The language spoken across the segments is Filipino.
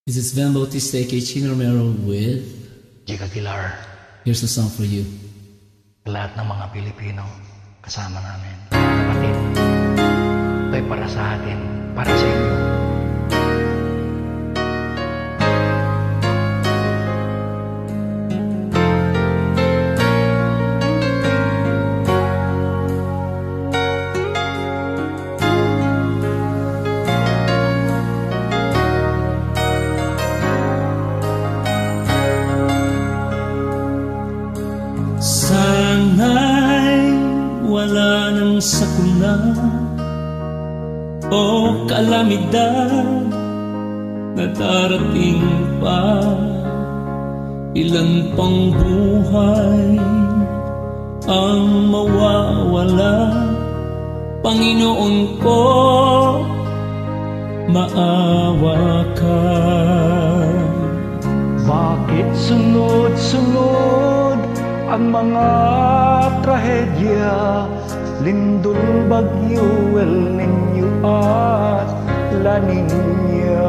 This is Van Bautista aka Chino Romero with Jika Aguilar. Here's a song for you. Lahat ng mga Pilipino kasama namin. Kapatid, ito'y para sa atin, para sa inyo. Sana'y wala nang sakuna o kalamidad na darating pa. Ilan pang buhay ang mawawala. Panginoon ko, maawa ka. Bakit sunod-sunod ang mga trahedya, lindol, bagyo, El Niño at La Niña?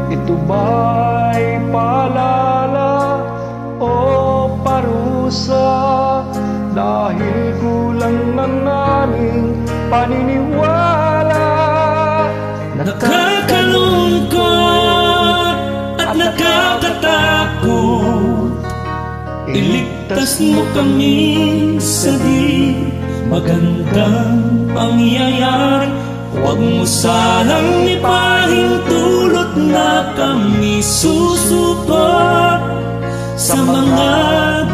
Ito ba'y paalala o parusa dahil kulang ang aming paniniwala? Nakakalungkot at nakakatakot, iligtas mo kami sa di magandang pangyayari. Huwag mo sanang ipahintulot na kami susupot sa mga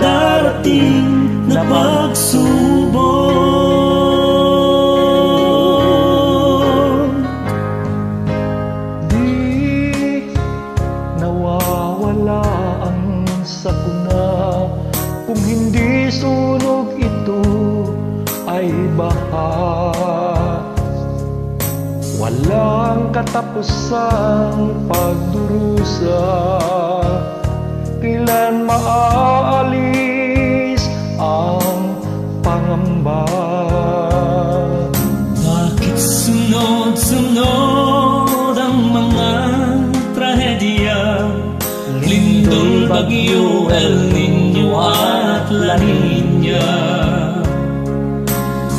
darating na pagsubok. Di nawawala ang sakuna, kung hindi sunog ito ay baha. Walang katapusang pagdurusa, kailan maaalis ang pangamba? Bakit sunod-sunod ang mga trahedya, lindol, bagyo, El Niño at La Niña?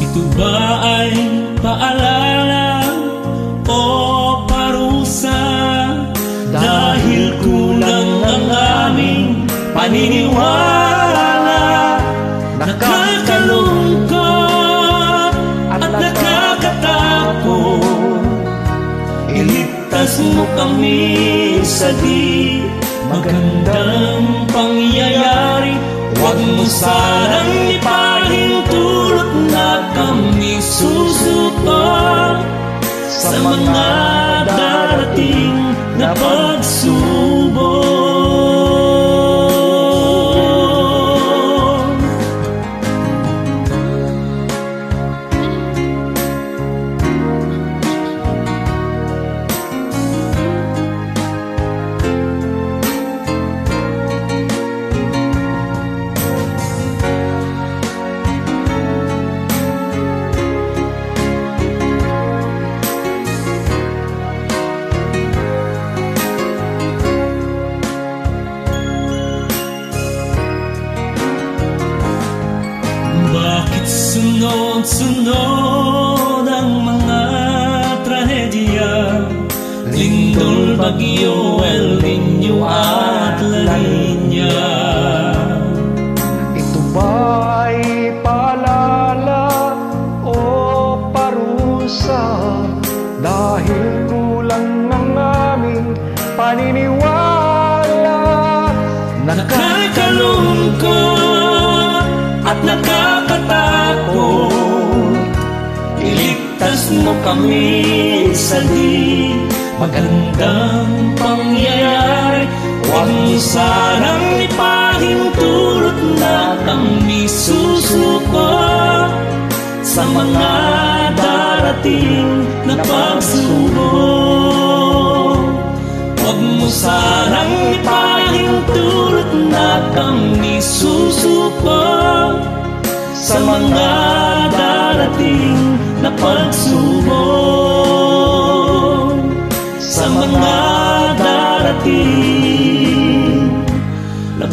Ito ba ay paalala o parusa dahil kulang ang aming paniniwala? Nakakalungkot at nakakatakot, iligtas mo kami sa di magandang pangyayari. Huwag mo sanang ipahintulot na kami susuko sa mga darating na pagsubok. Bakit sunod-sunod ang mga trahedya, lindol, bagyo, El Niño at La Niña? Ito ba'y paalala o parusa dahil kulang ang aming paniniwala? Nakakalungkot at nakakatakot, iligtas mo kami sa di magandang pangyayari. Huwag mo sanang ipahintulot na kami susuko sa mga darating na pagsubok. Huwag mo sanang ipahintulot na kami susuko sa mga darating na pagsubok. Sa mga darating akin na